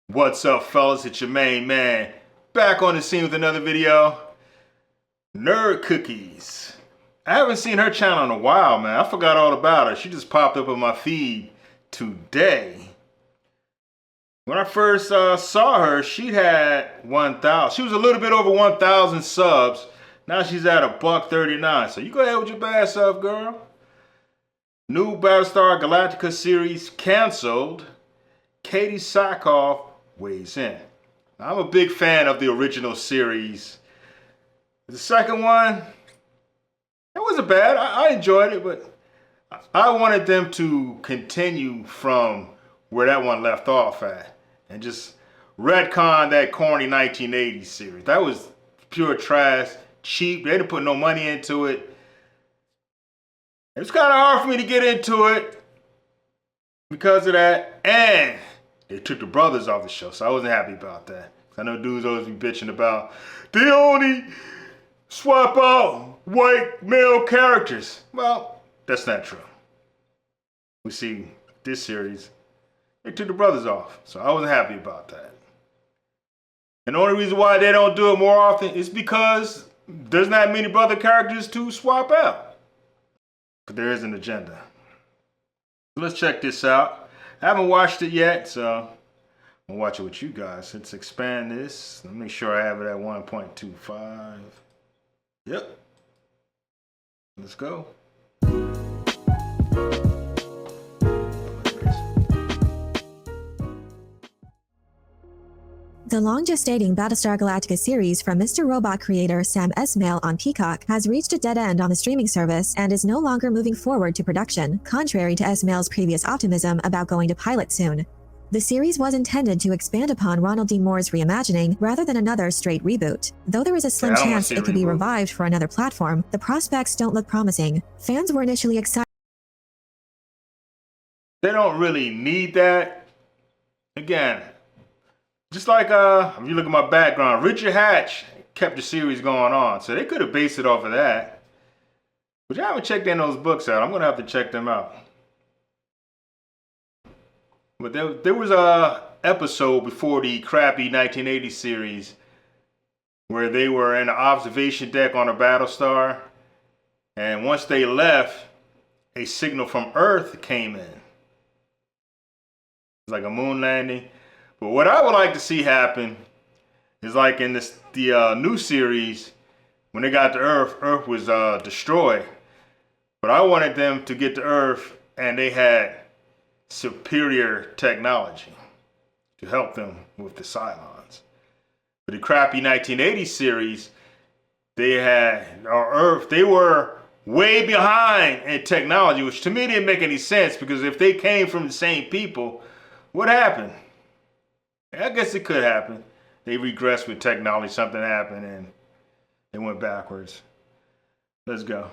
What's up, fellas? It's your main man back on the scene with another video. Nerd Cookies. I haven't seen her channel in a while, man. I forgot all about her. She just popped up on my feed today. When I first saw her, she had 1,000. She was a little bit over 1,000 subs. Now she's at $139. So you go ahead with your bad self, girl. New Battlestar Galactica series canceled. Katie Sackhoff weighs in. I'm a big fan of the original series. The second one, it wasn't bad. I enjoyed it, but I wanted them to continue from where that one left off at and just retcon that corny 1980s series. That was pure trash, cheap. They didn't put no money into it. It was kind of hard for me to get into it because of that, and they took the brothers off the show, so I wasn't happy about that. I know dudes always be bitching about they only swap out white male characters. Well, that's not true. We see this series, they took the brothers off, so I wasn't happy about that. And the only reason why they don't do it more often is because there's not many brother characters to swap out. But there is an agenda. So let's check this out. I haven't watched it yet, so I'm gonna watch it with you guys. Let's expand this. Let me make sure I have it at 1.25. Yep. Let's go. The long-gestating Battlestar Galactica series from Mr. Robot creator Sam Esmail on Peacock has reached a dead end on the streaming service and is no longer moving forward to production, contrary to Esmail's previous optimism about going to pilot soon. The series was intended to expand upon Ronald D. Moore's reimagining rather than another straight reboot. Though there is a slim chance it could be revived for another platform, the prospects don't look promising. Fans were initially excited. They don't really need that. Again, just like if you look at my background, Richard Hatch kept the series going on, so they could have based it off of that. But you haven't checked in those books out. I'm gonna have to check them out. But there was a episode before the crappy 1980 series where they were in an observation deck on a Battlestar, and once they left, a signal from Earth came in. It's like a moon landing. But what I would like to see happen is like in the new series, when they got to Earth, Earth was destroyed. But I wanted them to get to Earth and they had superior technology to help them with the Cylons. But the crappy 1980 series, they had Earth, they were way behind in technology, which to me didn't make any sense because if they came from the same people, what happened? I guess it could happen. They regressed with technology, something happened, and they went backwards. Let's go.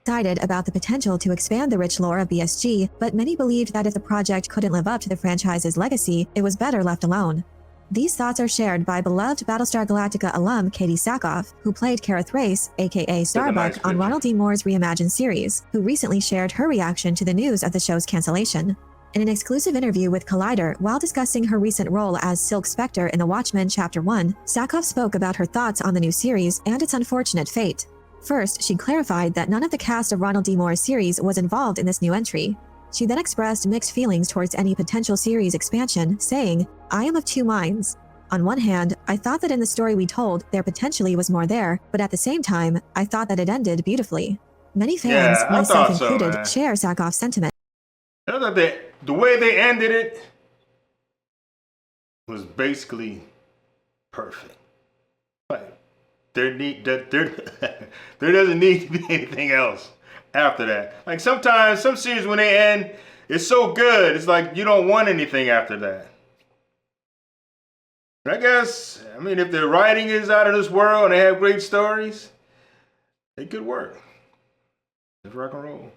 Excited about the potential to expand the rich lore of BSG, but many believed that if the project couldn't live up to the franchise's legacy, it was better left alone. These thoughts are shared by beloved Battlestar Galactica alum Katie Sackhoff, who played Kara Thrace, aka Starbuck, on Ronald D. Moore's reimagined series, who recently shared her reaction to the news of the show's cancellation. In an exclusive interview with Collider, while discussing her recent role as Silk Spectre in The Watchmen Chapter 1, Sackhoff spoke about her thoughts on the new series and its unfortunate fate. First, she clarified that none of the cast of Ronald D. Moore's series was involved in this new entry. She then expressed mixed feelings towards any potential series expansion, saying, "I am of two minds. On one hand, I thought that in the story we told, there potentially was more there, but at the same time, I thought that it ended beautifully." Many fans, myself included, share Sackhoff's sentiment. I thought that the way they ended it was basically perfect. Like, there doesn't need to be anything else after that. Like sometimes, some series when they end, it's so good, it's like you don't want anything after that. But I guess, I mean, if their writing is out of this world and they have great stories, it could work. Let's rock and roll.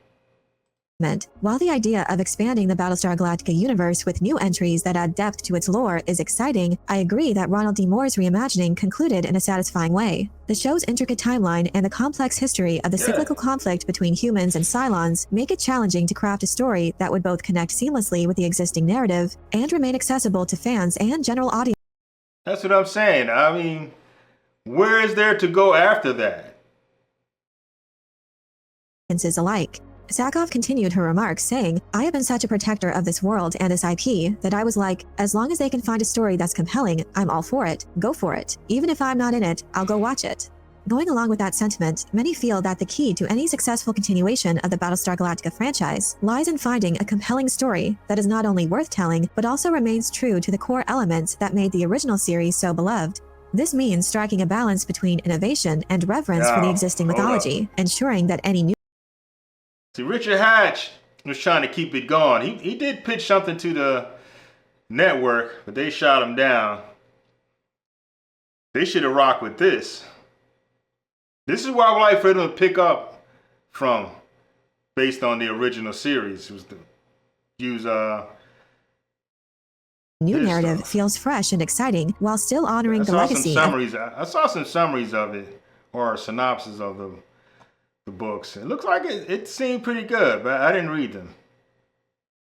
While the idea of expanding the Battlestar Galactica universe with new entries that add depth to its lore is exciting, I agree that Ronald D. Moore's reimagining concluded in a satisfying way. The show's intricate timeline and the complex history of the cyclical conflict between humans and Cylons make it challenging to craft a story that would both connect seamlessly with the existing narrative and remain accessible to fans and general audience. That's what I'm saying. I mean, where is there to go after that? Alike. Sackhoff continued her remarks, saying, "I have been such a protector of this world and this IP that I was like, as long as they can find a story that's compelling, I'm all for it. Go for it. Even if I'm not in it, I'll go watch it." Going along with that sentiment, many feel that the key to any successful continuation of the Battlestar Galactica franchise lies in finding a compelling story that is not only worth telling, but also remains true to the core elements that made the original series so beloved. This means striking a balance between innovation and reverence for the existing mythology, ensuring that any new See, Richard Hatch was trying to keep it going. He did pitch something to the network, but they shot him down. They should have rocked with this. This is where I would like for them to pick up from, based on the original series. It was to use new narrative feels fresh and exciting while still honoring the legacy. I saw some summaries of it, or synopsis of the books. It looks like it seemed pretty good, but I didn't read them.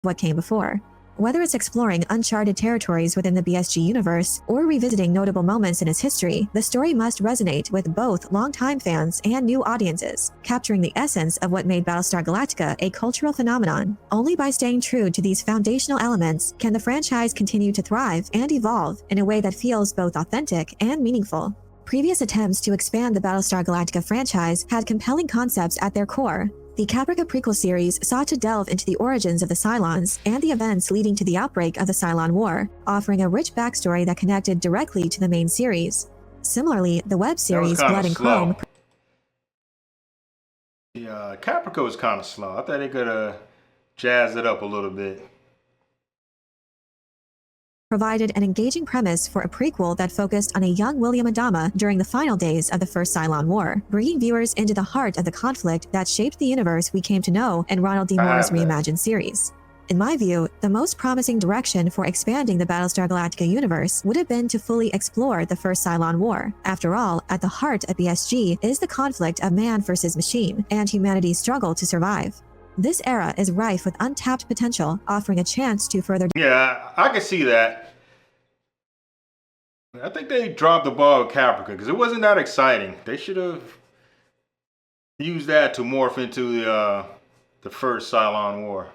What came before. Whether it's exploring uncharted territories within the BSG universe or revisiting notable moments in its history, the story must resonate with both longtime fans and new audiences, capturing the essence of what made Battlestar Galactica a cultural phenomenon. Only by staying true to these foundational elements can the franchise continue to thrive and evolve in a way that feels both authentic and meaningful. Previous attempts to expand the Battlestar Galactica franchise had compelling concepts at their core. The Caprica prequel series sought to delve into the origins of the Cylons and the events leading to the outbreak of the Cylon War, offering a rich backstory that connected directly to the main series. Similarly, the web series Blood and Chrome. Yeah, Caprica was kind of slow. I thought they could have jazzed it up a little bit. Provided an engaging premise for a prequel that focused on a young William Adama during the final days of the First Cylon War, bringing viewers into the heart of the conflict that shaped the universe we came to know in Ronald D. Moore's reimagined series. In my view, the most promising direction for expanding the Battlestar Galactica universe would have been to fully explore the First Cylon War. After all, at the heart of BSG is the conflict of man versus machine and humanity's struggle to survive. This era is rife with untapped potential, offering a chance to further... Yeah, I can see that. I think they dropped the ball with Caprica because it wasn't that exciting. They should have used that to morph into the first Cylon War.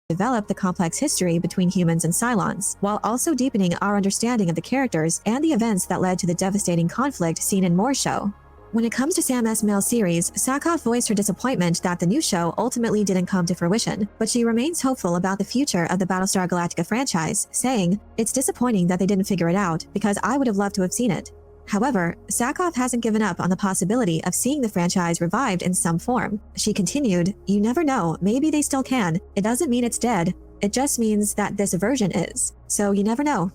Develop the complex history between humans and Cylons, while also deepening our understanding of the characters and the events that led to the devastating conflict seen in Moore's show. When it comes to Sam Esmail's series, Sackhoff voiced her disappointment that the new show ultimately didn't come to fruition, but she remains hopeful about the future of the Battlestar Galactica franchise, saying, "It's disappointing that they didn't figure it out, because I would have loved to have seen it." However, Sackhoff hasn't given up on the possibility of seeing the franchise revived in some form. She continued, "You never know, maybe they still can. It doesn't mean it's dead. It just means that this version is. So you never know."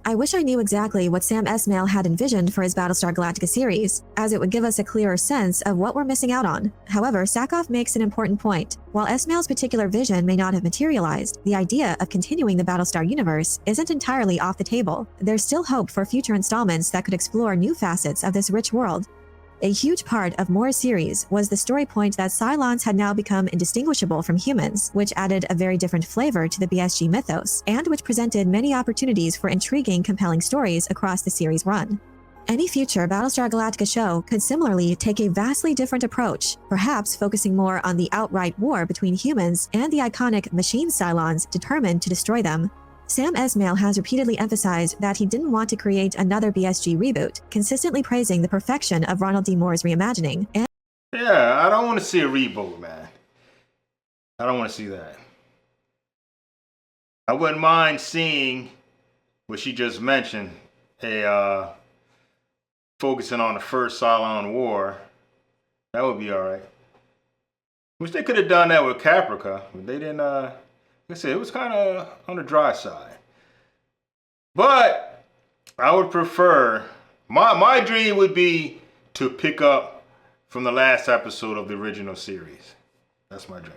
I wish I knew exactly what Sam Esmail had envisioned for his Battlestar Galactica series, as it would give us a clearer sense of what we're missing out on. However, Sackhoff makes an important point. While Esmail's particular vision may not have materialized, the idea of continuing the Battlestar universe isn't entirely off the table. There's still hope for future installments that could explore new facets of this rich world. A huge part of Moore's series was the story point that Cylons had now become indistinguishable from humans, which added a very different flavor to the BSG mythos, and which presented many opportunities for intriguing, compelling stories across the series run. Any future Battlestar Galactica show could similarly take a vastly different approach, perhaps focusing more on the outright war between humans and the iconic machine Cylons determined to destroy them. Sam Esmail has repeatedly emphasized that he didn't want to create another BSG reboot, consistently praising the perfection of Ronald D. Moore's reimagining. Yeah, I don't want to see a reboot, man. I don't want to see that. I wouldn't mind seeing what she just mentioned, focusing on the first Cylon War. That would be all right. Wish they could have done that with Caprica, but they didn't. Like I said, it was kind of on the dry side. But I would prefer, my dream would be to pick up from the last episode of the original series. That's my dream.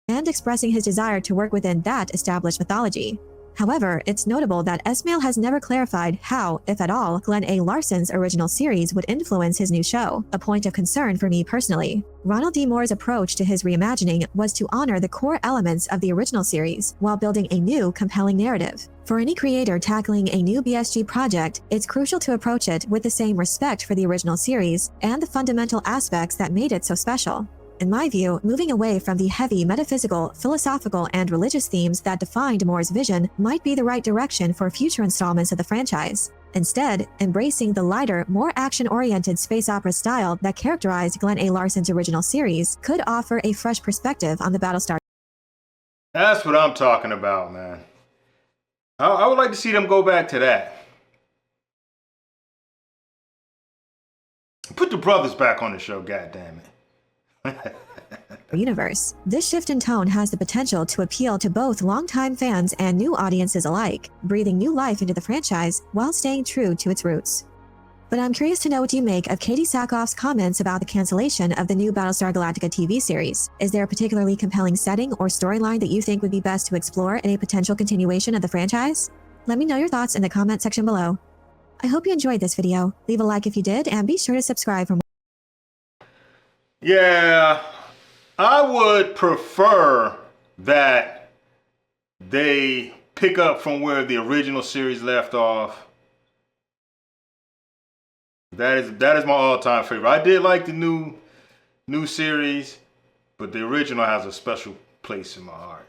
And expressing his desire to work within that established mythology. However, it's notable that Esmail has never clarified how, if at all, Glenn A. Larson's original series would influence his new show, a point of concern for me personally. Ronald D. Moore's approach to his reimagining was to honor the core elements of the original series while building a new, compelling narrative. For any creator tackling a new BSG project, it's crucial to approach it with the same respect for the original series and the fundamental aspects that made it so special. In my view, moving away from the heavy metaphysical, philosophical, and religious themes that defined Moore's vision might be the right direction for future installments of the franchise. Instead, embracing the lighter, more action-oriented space opera style that characterized Glenn A. Larson's original series could offer a fresh perspective on the Battlestar. That's what I'm talking about, man. I would like to see them go back to that. Put the brothers back on the show, goddammit. Universe. This shift in tone has the potential to appeal to both longtime fans and new audiences alike, breathing new life into the franchise while staying true to its roots. But I'm curious to know what you make of Katie Sackhoff's comments about the cancellation of the new Battlestar Galactica TV series. Is there a particularly compelling setting or storyline that you think would be best to explore in a potential continuation of the franchise? Let me know your thoughts in the comment section below. I hope you enjoyed this video. Leave a like if you did, and be sure to subscribe for more. Yeah, I would prefer that they pick up from where the original series left off. That is my all-time favorite. I did like the new series, but the original has a special place in my heart.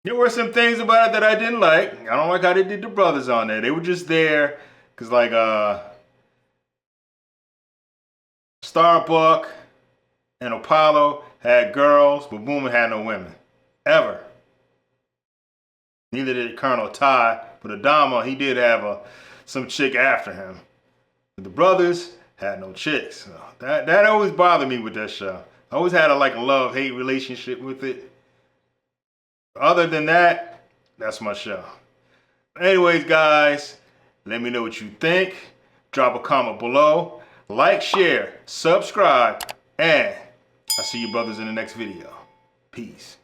There were some things about it that I didn't like. I don't like how they did the brothers on there. They were just there because, like, Starbuck and Apollo had girls, but Boomer had no women. Ever. Neither did Colonel Ty, but Adama, he did have some chick after him. But the brothers had no chicks. So that always bothered me with that show. I always had a love-hate relationship with it. Other than that, that's my show. Anyways, guys, let me know what you think. Drop a comment below. Like, share, subscribe, and I'll see you brothers in the next video. Peace.